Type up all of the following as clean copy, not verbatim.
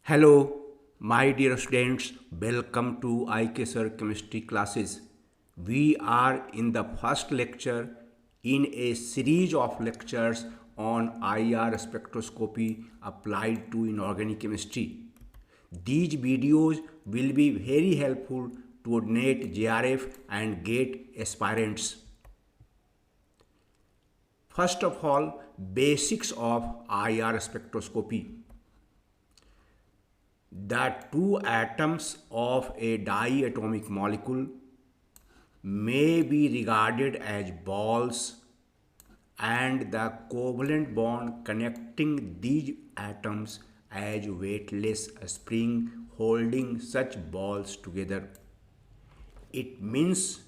Hello, my dear students. Welcome to IK Sir Chemistry classes. We are in the first lecture in a series of lectures on IR spectroscopy applied to inorganic chemistry. These videos will be very helpful to NET, JRF and GATE aspirants. First of all, basics of IR spectroscopy. The two atoms of a diatomic molecule may be regarded as balls, and the covalent bond connecting these atoms as weightless spring holding such balls together. It means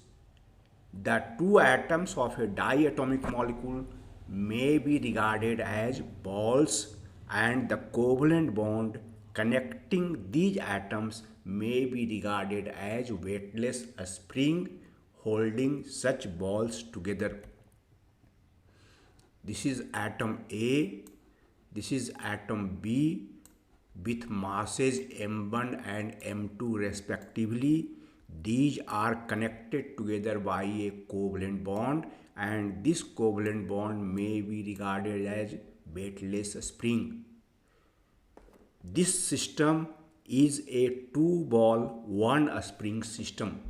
the two atoms of a diatomic molecule may be regarded as balls, and the covalent bond connecting these atoms may be regarded as weightless spring holding such balls together. This is atom A, this is atom B with masses m1 and m2 respectively. These are connected together by a covalent bond, and this covalent bond may be regarded as weightless spring. This system is a two ball one spring system.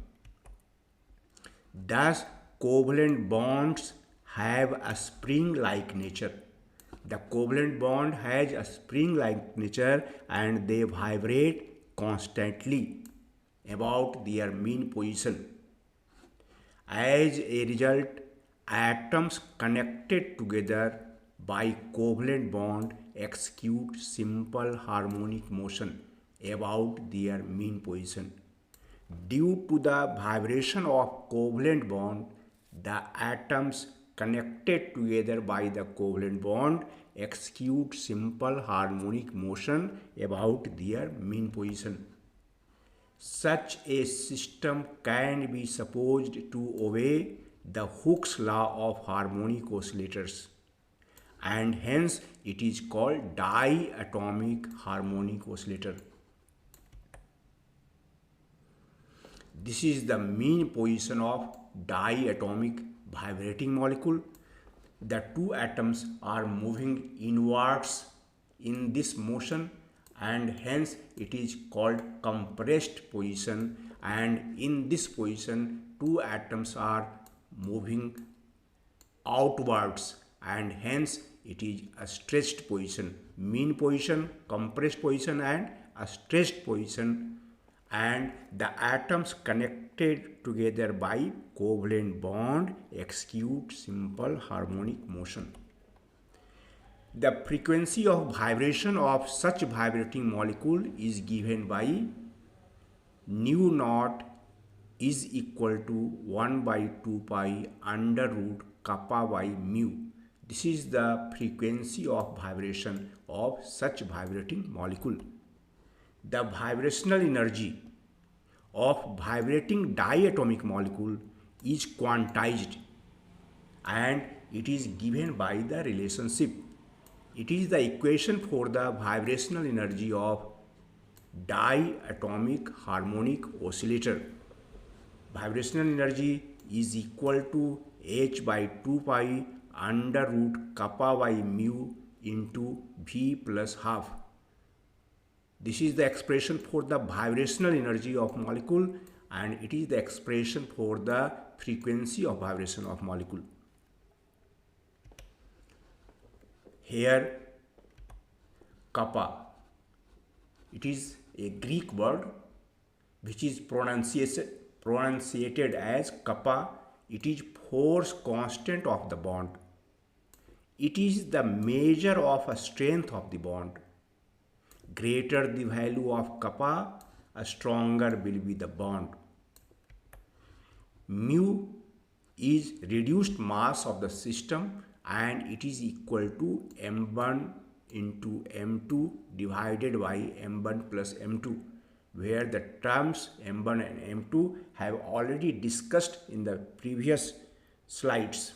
Thus, covalent bonds have a spring-like nature. The covalent bond has a spring-like nature and they vibrate constantly about their mean position. As a result, atoms connected together by covalent bond execute simple harmonic motion about their mean position. Due to the vibration of covalent bond, the atoms connected together by the covalent bond execute simple harmonic motion about their mean position. Such a system can be supposed to obey the Hooke's law of harmonic oscillators, and hence it is called diatomic harmonic oscillator. This is the mean position of diatomic vibrating molecule. The two atoms are moving inwards in this motion, and hence it is called compressed position, and in this position two atoms are moving outwards, and hence it is a stretched position. Mean position, compressed position and a stretched position, and the atoms connected together by covalent bond execute simple harmonic motion. The frequency of vibration of such vibrating molecule is given by nu naught is equal to 1 by 2 pi under root kappa by mu. This is the frequency of vibration of such vibrating molecule. The vibrational energy of vibrating diatomic molecule is quantized, and it is given by the relationship. It is the equation for the vibrational energy of diatomic harmonic oscillator. Vibrational energy is equal to h by 2 pi under root kappa by mu into v plus half. This is the expression for the vibrational energy of molecule, and it is the expression for the frequency of vibration of molecule. Here kappa, it is a Greek word which is pronunciated as kappa. It is force constant of the bond. It is the measure of a strength of the bond. Greater the value of kappa, stronger will be the bond. Mu is reduced mass of the system, and it is equal to m1 into m2 divided by m1 plus m2, where the terms m1 and m2 have already discussed in the previous slides.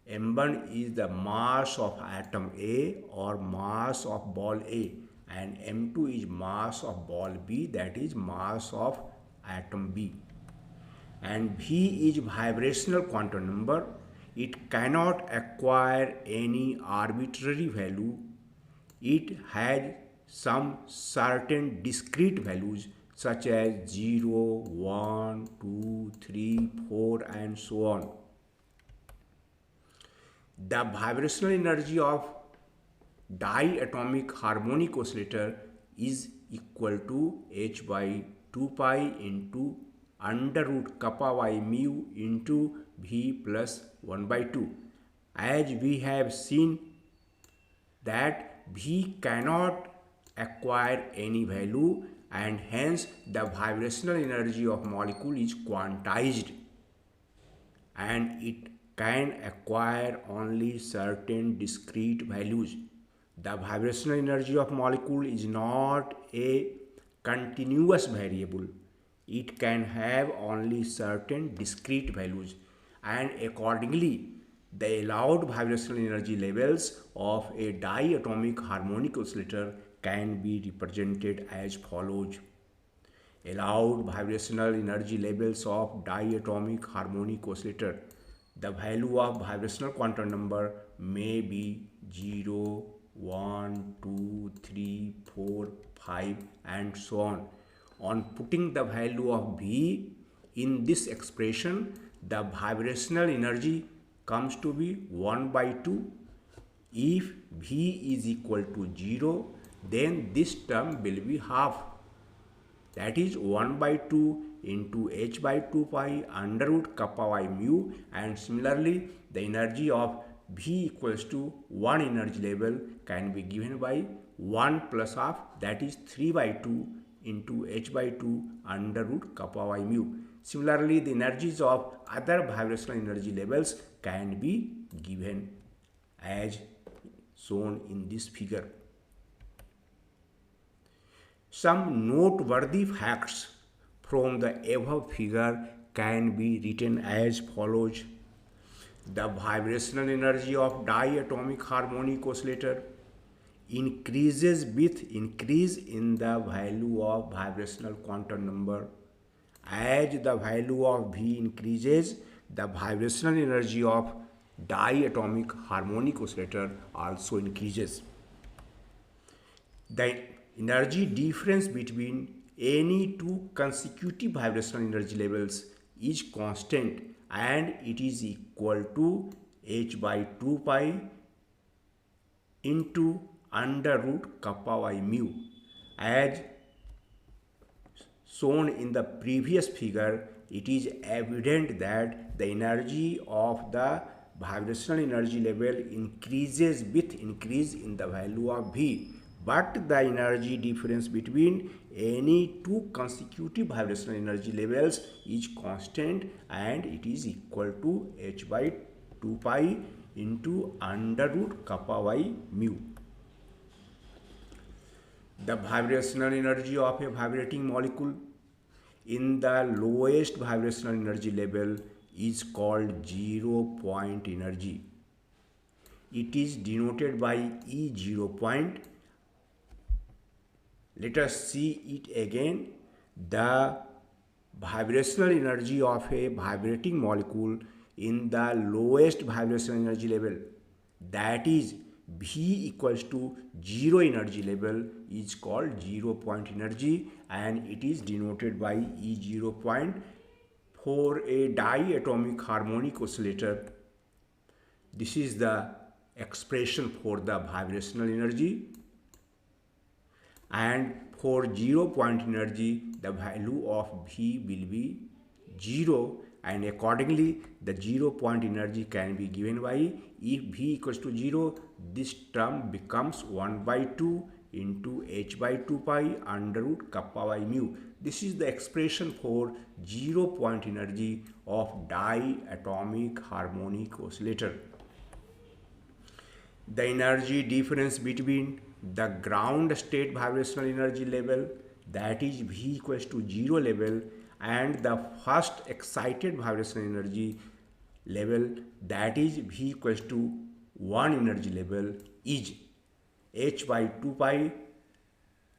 m1 is the mass of atom A or mass of ball A, and m2 is mass of ball B, that is mass of atom B. And V is vibrational quantum number. It cannot acquire any arbitrary value. It has some certain discrete values such as 0, 1, 2, 3, 4 and so on. The vibrational energy of diatomic harmonic oscillator is equal to h by 2 pi into under root kappa y mu into V plus 1 by 2. As we have seen that V cannot acquire any value and hence the vibrational energy of molecule is quantized and it can acquire only certain discrete values. The vibrational energy of molecule is not a continuous variable. It can have only certain discrete values and accordingly the allowed vibrational energy levels of a diatomic harmonic oscillator can be represented as follows. Allowed vibrational energy levels of diatomic harmonic oscillator. The value of vibrational quantum number may be 0, 1, 2, 3, 4, 5 and so on. On putting the value of V in this expression, the vibrational energy comes to be 1 by 2. If V is equal to 0, then this term will be half. That is 1 by 2 into h by 2 pi under root kappa y mu, and similarly the energy of V equals to 1 energy level can be given by 1 plus half, that is 3 by 2 into h by 2 under root kappa y mu. Similarly, the energies of other vibrational energy levels can be given as shown in this figure. Some noteworthy facts from the above figure can be written as follows. The vibrational energy of diatomic harmonic oscillator increases with increase in the value of vibrational quantum number. As the value of V increases, the vibrational energy of diatomic harmonic oscillator also increases. The energy difference between any two consecutive vibrational energy levels is constant and it is equal to h by 2 pi into under root kappa y mu. As shown in the previous figure, it is evident that the energy of the vibrational energy level increases with increase in the value of V, but the energy difference between any two consecutive vibrational energy levels is constant and it is equal to h by 2 pi into under root kappa y mu. The vibrational energy of a vibrating molecule in the lowest vibrational energy level is called 0 point energy. It is denoted by E0 point. Let us see it again. The vibrational energy of a vibrating molecule in the lowest vibrational energy level, that is V equals to 0 energy level, is called 0 point energy and it is denoted by E0 point. For a diatomic harmonic oscillator, this is the expression for the vibrational energy, and for 0 point energy the value of V will be 0 and accordingly the 0 point energy can be given by, if V equals to 0, this term becomes 1 by 2 into h by 2 pi under root kappa y mu. This is the expression for 0 point energy of diatomic harmonic oscillator. The energy difference between the ground state vibrational energy level, that is V equals to 0 level, and the first excited vibrational energy level, that is V equals to 1 energy level, is h by 2 pi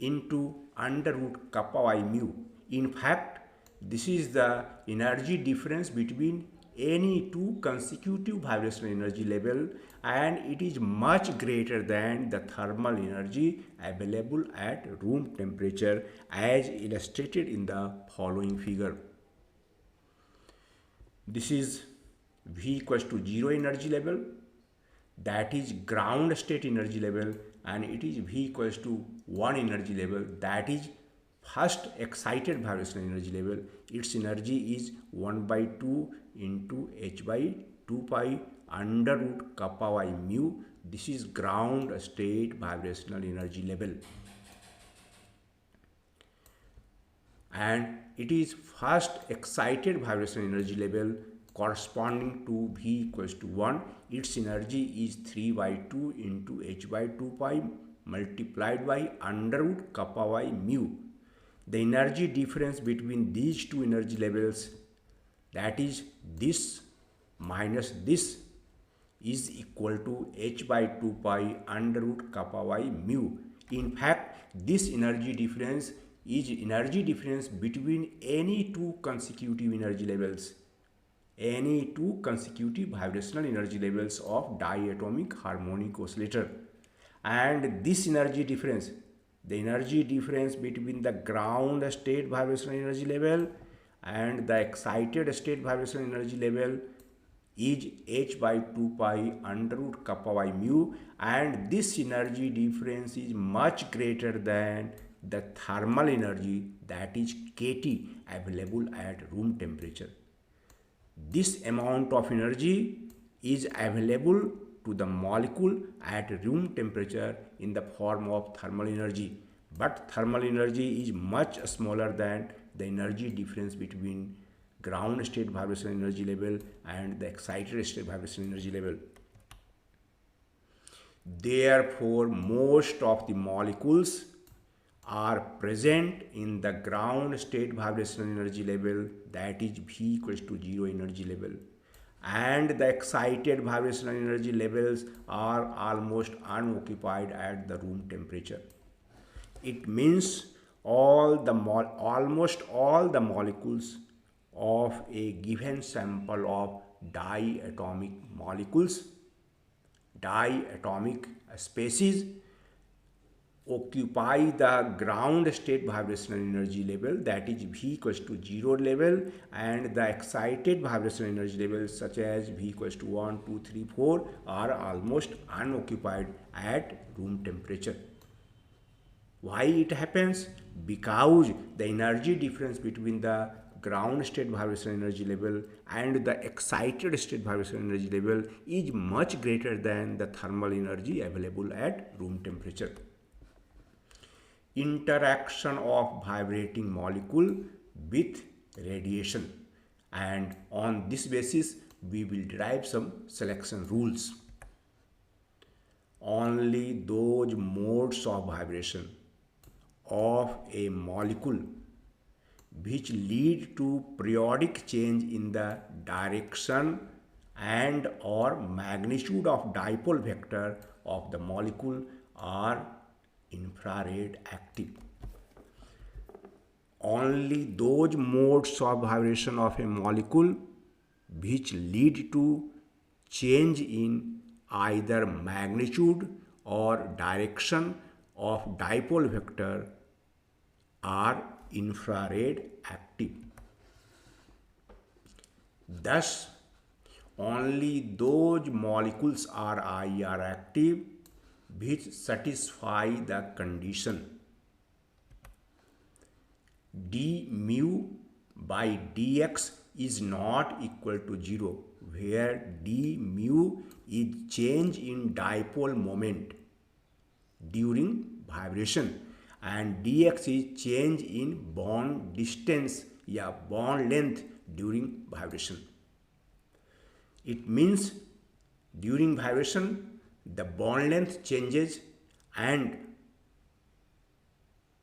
into under root kappa y mu. In fact, this is the energy difference between any two consecutive vibrational energy level, and it is much greater than the thermal energy available at room temperature as illustrated in the following figure. This is V equals to 0 energy level, that is ground state energy level, and it is V equals to 1 energy level, that is first excited vibrational energy level. Its energy is 1 by 2 into h by 2 pi under root kappa y mu. This is ground state vibrational energy level, and it is first excited vibrational energy level corresponding to V equals to 1. Its energy is 3 by 2 into h by 2 pi multiplied by under root kappa y mu. The energy difference between these two energy levels, that is this minus this, is equal to h by 2 pi under root kappa y mu. In fact, this energy difference is energy difference between any two consecutive energy levels, any two consecutive vibrational energy levels of diatomic harmonic oscillator. And this energy difference, the energy difference between the ground state vibrational energy level and the excited state vibrational energy level, is h by 2 pi under root kappa y mu, and this energy difference is much greater than the thermal energy, that is kT, available at room temperature. This amount of energy is available to the molecule at room temperature in the form of thermal energy, but thermal energy is much smaller than the energy difference between ground state vibrational energy level and the excited state vibrational energy level. Therefore, most of the molecules are present in the ground state vibrational energy level, that is V equals to 0 energy level, and the excited vibrational energy levels are almost unoccupied at the room temperature. It means almost all the molecules of a given sample of diatomic molecules, diatomic species, occupy the ground state vibrational energy level, that is V equals to 0 level, and the excited vibrational energy levels such as V equals to 1, 2, 3, 4 are almost unoccupied at room temperature. Why it happens? Because the energy difference between the ground state vibrational energy level and the excited state vibrational energy level is much greater than the thermal energy available at room temperature. Interaction of vibrating molecule with radiation, and on this basis we will derive some selection rules. Only those modes of vibration of a molecule which lead to periodic change in the direction and or magnitude of dipole vector of the molecule are infrared active. Only those modes of vibration of a molecule which lead to change in either magnitude or direction of dipole vector are infrared active. Thus, only those molecules are IR active which satisfy the condition d mu by dx is not equal to 0, where d mu is change in dipole moment during vibration and dx is change in bond distance, bond length during vibration. It means during vibration the bond length changes and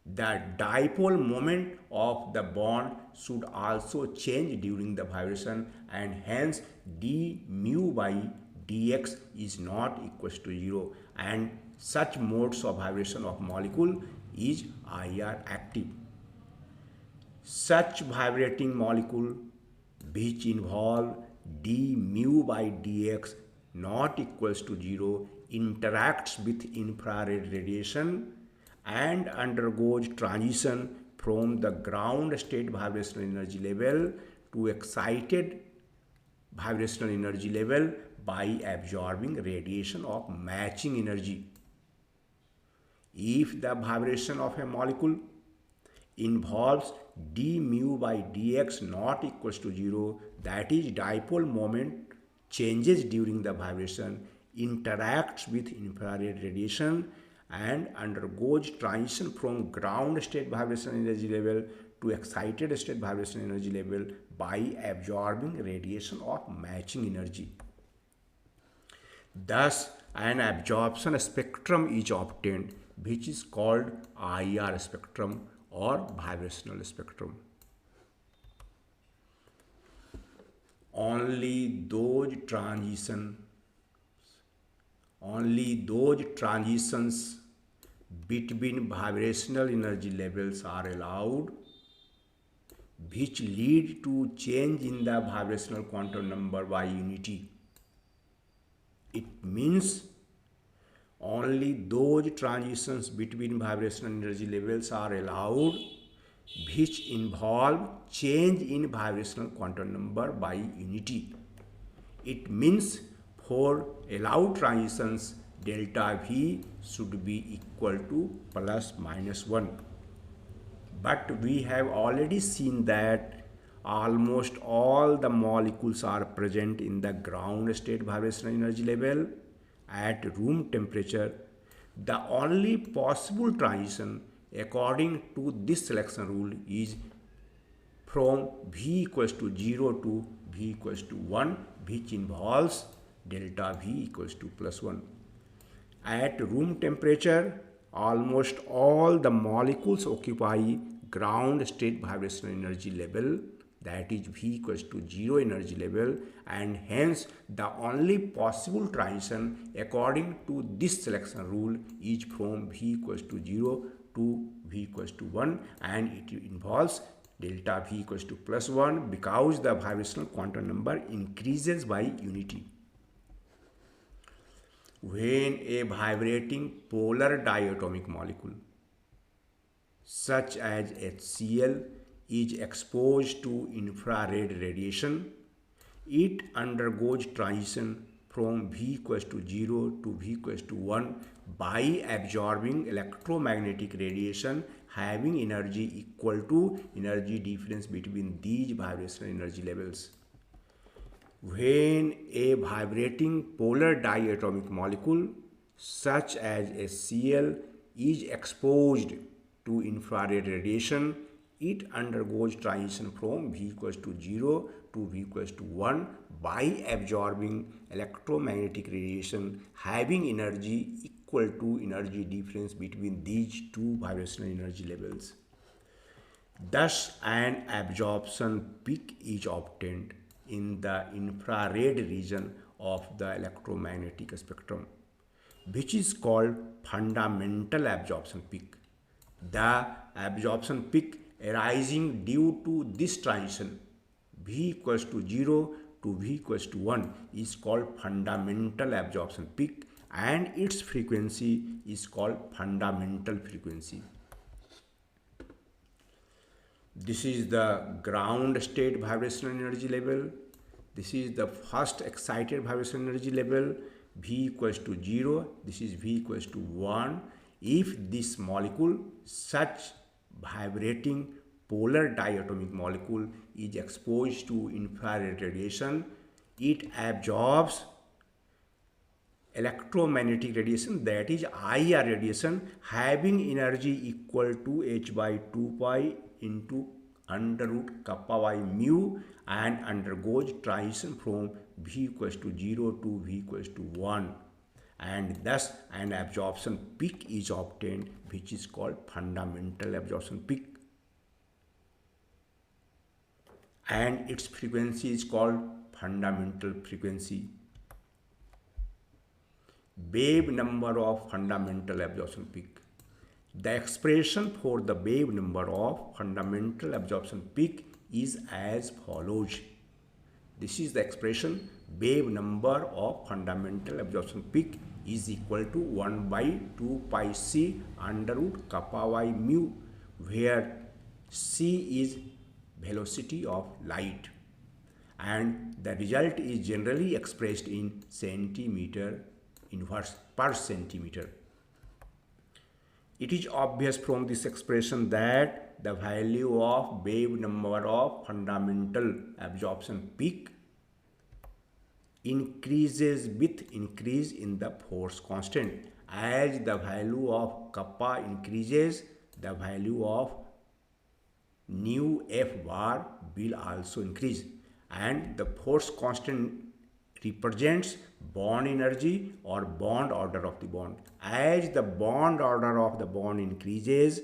the dipole moment of the bond should also change during the vibration, and hence d mu by dx is not equals to 0, and Such modes of vibration of molecule is IR active. Such vibrating molecule which involve d mu by dx not equals to 0 interacts with infrared radiation and undergoes transition from the ground state vibrational energy level to excited vibrational energy level by absorbing radiation of matching energy. If the vibration of a molecule involves d mu by dx not equals to 0, that is dipole moment changes during the vibration, interacts with infrared radiation and undergoes transition from ground state vibration energy level to excited state vibration energy level by absorbing radiation of matching energy. Thus, an absorption spectrum is obtained, which is called IR spectrum or vibrational spectrum. Only those transitions between vibrational energy levels are allowed which lead to change in the vibrational quantum number by unity. It means only those transitions between vibrational energy levels are allowed which involve change in vibrational quantum number by unity. It means for allowed transitions, delta V should be equal to plus minus 1. But we have already seen that almost all the molecules are present in the ground state vibrational energy level at room temperature. The only possible transition according to this selection rule is from V equals to 0 to V equals to 1, which involves delta V equals to plus 1. At room temperature, almost all the molecules occupy ground state vibrational energy level, that is V equals to 0 energy level, and hence the only possible transition according to this selection rule is from V equals to 0 to V equals to 1, and it involves delta V equals to plus 1 because the vibrational quantum number increases by unity. When a vibrating polar diatomic molecule such as HCl is exposed to infrared radiation, it undergoes transition from V equals to 0 to V equals to 1 by absorbing electromagnetic radiation having energy equal to energy difference between these vibrational energy levels. When a vibrating polar diatomic molecule such as HCl is exposed to infrared radiation, it undergoes transition from V equals to 0 to V equals to 1 by absorbing electromagnetic radiation having energy equal to energy difference between these two vibrational energy levels. Thus, an absorption peak is obtained in the infrared region of the electromagnetic spectrum, which is called fundamental absorption peak. The absorption peak arising due to this transition V equals to 0 to V equals to 1 is called fundamental absorption peak, and its frequency is called fundamental frequency. This is the ground state vibrational energy level. This is the first excited vibrational energy level, V equals to 0. This is V equals to 1. If this molecule, such vibrating polar diatomic molecule, is exposed to infrared radiation, it absorbs electromagnetic radiation, that is IR radiation, having energy equal to h by 2 pi into under root kappa by mu, and undergoes transition from V equals to 0 to V equals to 1, and thus an absorption peak is obtained, which is called fundamental absorption peak, and its frequency is called fundamental frequency. wave number of fundamental absorption peak. The expression for the wave number of fundamental absorption peak is as follows. This is the expression: wave number of fundamental absorption peak is equal to 1 by 2 pi c under root kappa y mu, where c is velocity of light and the result is generally expressed in centimeter inverse per centimeter. It is obvious from this expression that the value of wave number of fundamental absorption peak increases with increase in the force constant. As the value of kappa increases, the value of nu f bar will also increase, and the force constant represents bond energy or bond order of the bond. As the bond order of the bond increases,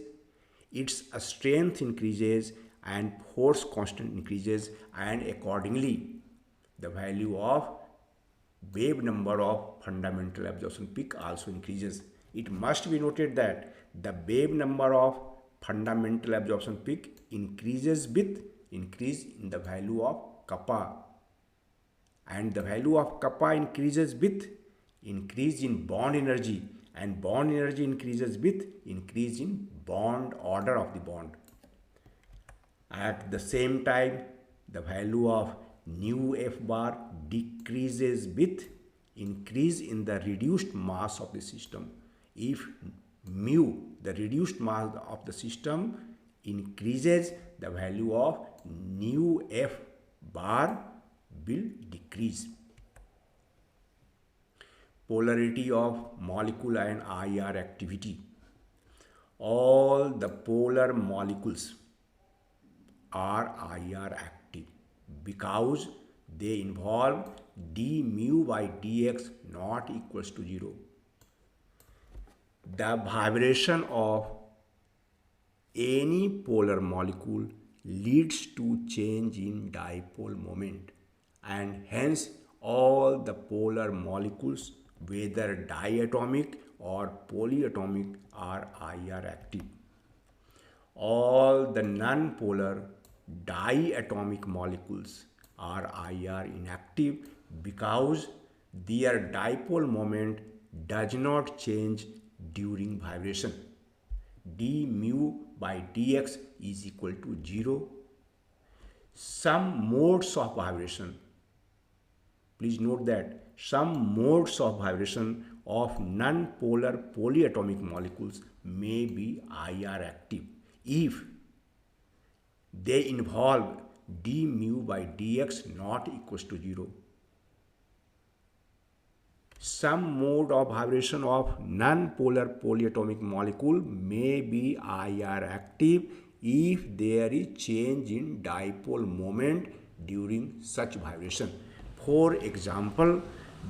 its strength increases and force constant increases, and accordingly the value of wave number of fundamental absorption peak also increases. It must be noted that the wave number of fundamental absorption peak increases with increase in the value of kappa, and the value of kappa increases with increase in bond energy, and bond energy increases with increase in bond order of the bond. At the same time, the value of nu f bar decreases with increase in the reduced mass of the system. If mu, the reduced mass of the system, increases, the value of nu f bar will decrease. Polarity of molecule and IR activity. All the polar molecules are IR active because they involve d mu by dx not equals to 0. The vibration of any polar molecule leads to change in dipole moment, and hence all the polar molecules, whether diatomic or polyatomic, are IR active. All the non-polar diatomic molecules are IR inactive because their dipole moment does not change during vibration. d mu by dx is equal to 0. Some modes of vibration, please note that some modes of vibration of non-polar polyatomic molecules may be IR active if they involve d mu by dx not equals to 0. Some mode of vibration of non-polar polyatomic molecule may be IR active if there is change in dipole moment during such vibration. For example,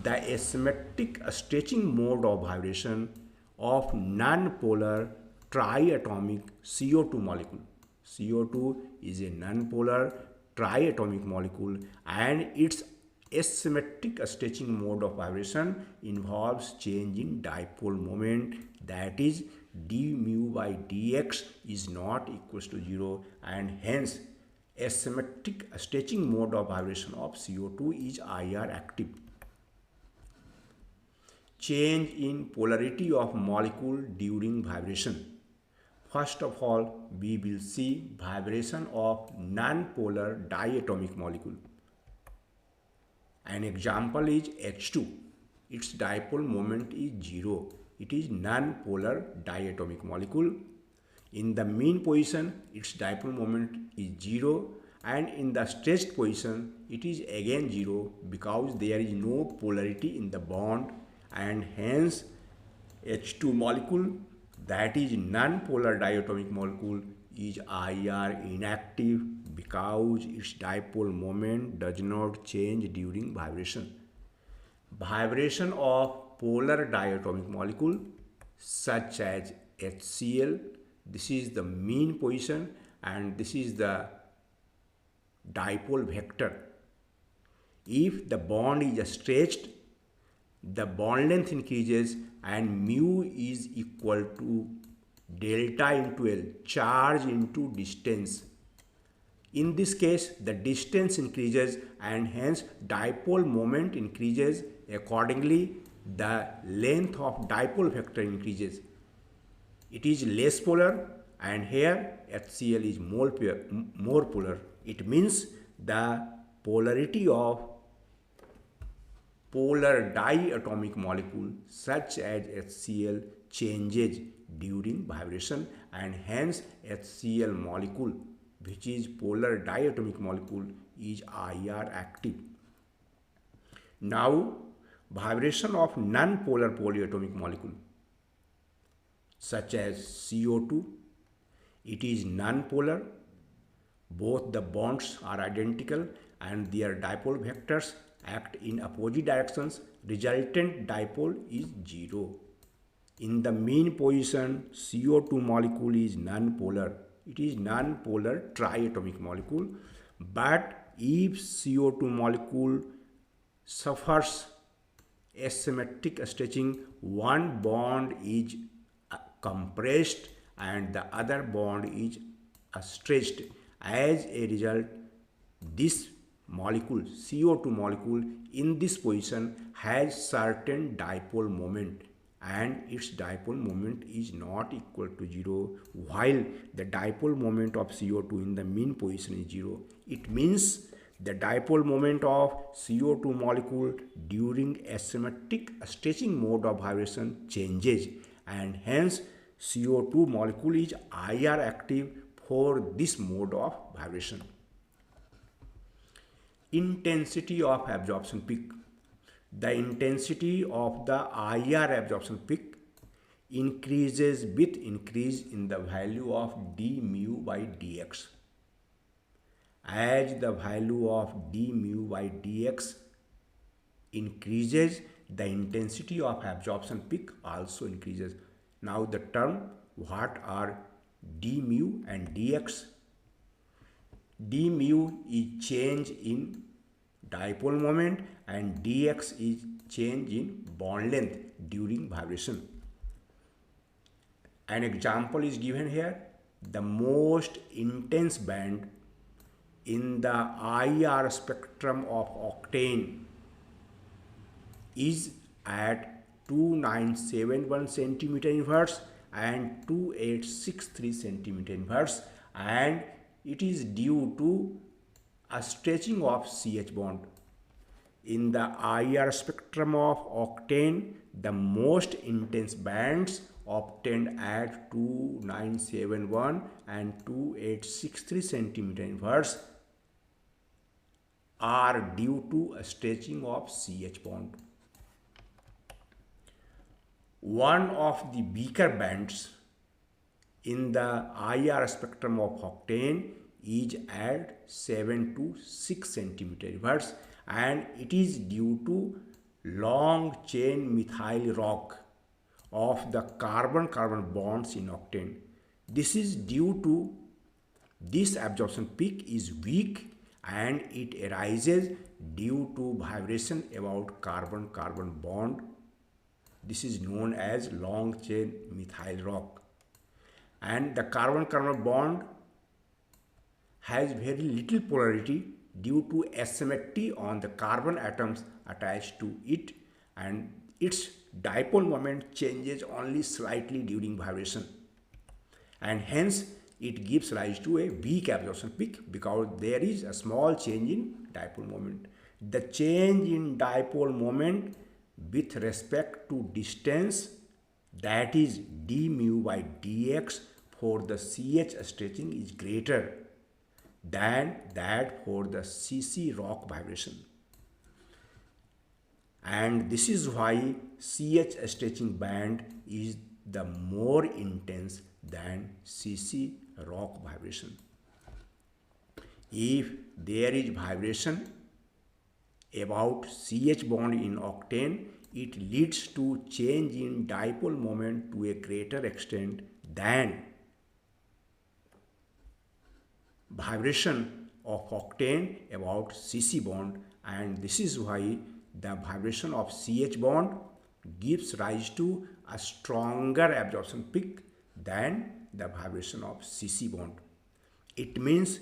the asymmetric stretching mode of vibration of non-polar triatomic CO2 molecule. CO2 is a non-polar triatomic molecule, and its asymmetric stretching mode of vibration involves change in dipole moment, that is d mu by dx is not equals to 0, and hence asymmetric stretching mode of vibration of CO2 is IR active. Change in polarity of molecule during vibration. First of all, we will see vibration of non-polar diatomic molecule. An example is H2. Its dipole moment is 0. It is non-polar diatomic molecule. In the mean position, its dipole moment is 0, and in the stretched position, it is again 0 because there is no polarity in the bond, and hence H2 molecule, that is non-polar diatomic molecule, is IR inactive because its dipole moment does not change during vibration. Vibration of polar diatomic molecule such as HCl, this is the mean position and this is the dipole vector. If the bond is stretched, the bond length increases and mu is equal to delta into L, charge into distance. In this case, the distance increases and hence dipole moment increases. Accordingly, the length of dipole vector increases. It is less polar and here HCl is more polar. It means the polarity of polar diatomic molecule such as HCl changes during vibration and hence HCl molecule which is polar diatomic molecule is IR active. Now vibration of non-polar polyatomic molecule such as CO2, it is non-polar, both the bonds are identical and their dipole vectors act in opposite directions, resultant dipole is 0. In the mean position, CO2 molecule is non-polar. It is non-polar triatomic molecule, but if CO2 molecule suffers asymmetric stretching, one bond is compressed and the other bond is stretched. As a result, this molecule, CO2 molecule in this position has certain dipole moment and its dipole moment is not equal to 0 while the dipole moment of CO2 in the mean position is 0. It means the dipole moment of CO2 molecule during asymmetric stretching mode of vibration changes and hence CO2 molecule is IR active for this mode of vibration. Intensity of absorption peak. The intensity of the IR absorption peak increases with increase in the value of d mu by dx. As the value of d mu by dx increases, the intensity of absorption peak also increases. Now the term what are d mu and dx? D mu is change in dipole moment and dx is change in bond length during vibration. An example is given here. The most intense band in the IR spectrum of octane is at 2971 centimeter inverse and 2863 centimeter inverse, and it is due to a stretching of CH bond. In the IR spectrum of octane, the most intense bands obtained at 2971 and 2863 centimeter inverse are due to a stretching of CH bond. One of the weaker bands in the IR spectrum of octane is at 7 to 6 centimeter inverse and it is due to long chain methyl rock of the carbon-carbon bonds in octane. This is due to this absorption peak is weak and it arises due to vibration about carbon-carbon bond. This is known as long chain methyl rock, and the carbon-carbon bond has very little polarity due to asymmetry on the carbon atoms attached to it, and its dipole moment changes only slightly during vibration, and hence it gives rise to a weak absorption peak because there is a small change in dipole moment. The change in dipole moment with respect to distance, that is d mu by dx for the CH stretching, is greater than that for the CC rock vibration. And this is why CH stretching band is the more intense than CC rock vibration. If there is vibration about CH bond in octane, it leads to change in dipole moment to a greater extent than vibration of octane about CC bond, and this is why The vibration of CH bond gives rise to a stronger absorption peak than the vibration of CC bond. It means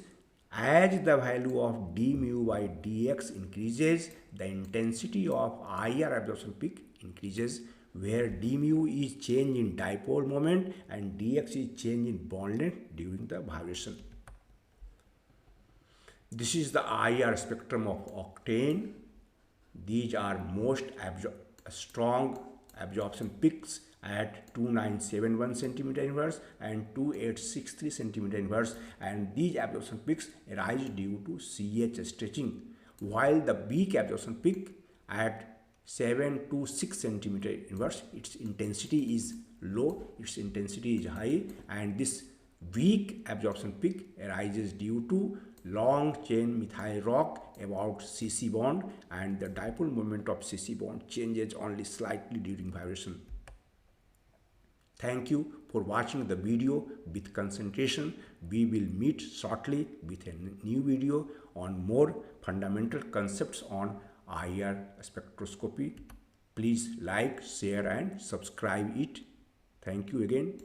as the value of d mu by dx increases, the intensity of IR absorption peak increases, where d mu is change in dipole moment and dx is change in bond length during the vibration. This is the IR spectrum of octane. These are most strong absorption peaks at 2971 centimeter inverse and 2863 centimeter inverse, and these absorption peaks arise due to CH stretching, while the weak absorption peak at 726 centimeter inverse, its intensity is low, its intensity is high, and this weak absorption peak arises due to long chain methyl rock about CC bond, and the dipole moment of CC bond changes only slightly during vibration. Thank you for watching the video with concentration. We will meet shortly with a new video on more fundamental concepts on IR spectroscopy. Please like, share and subscribe it. Thank you again.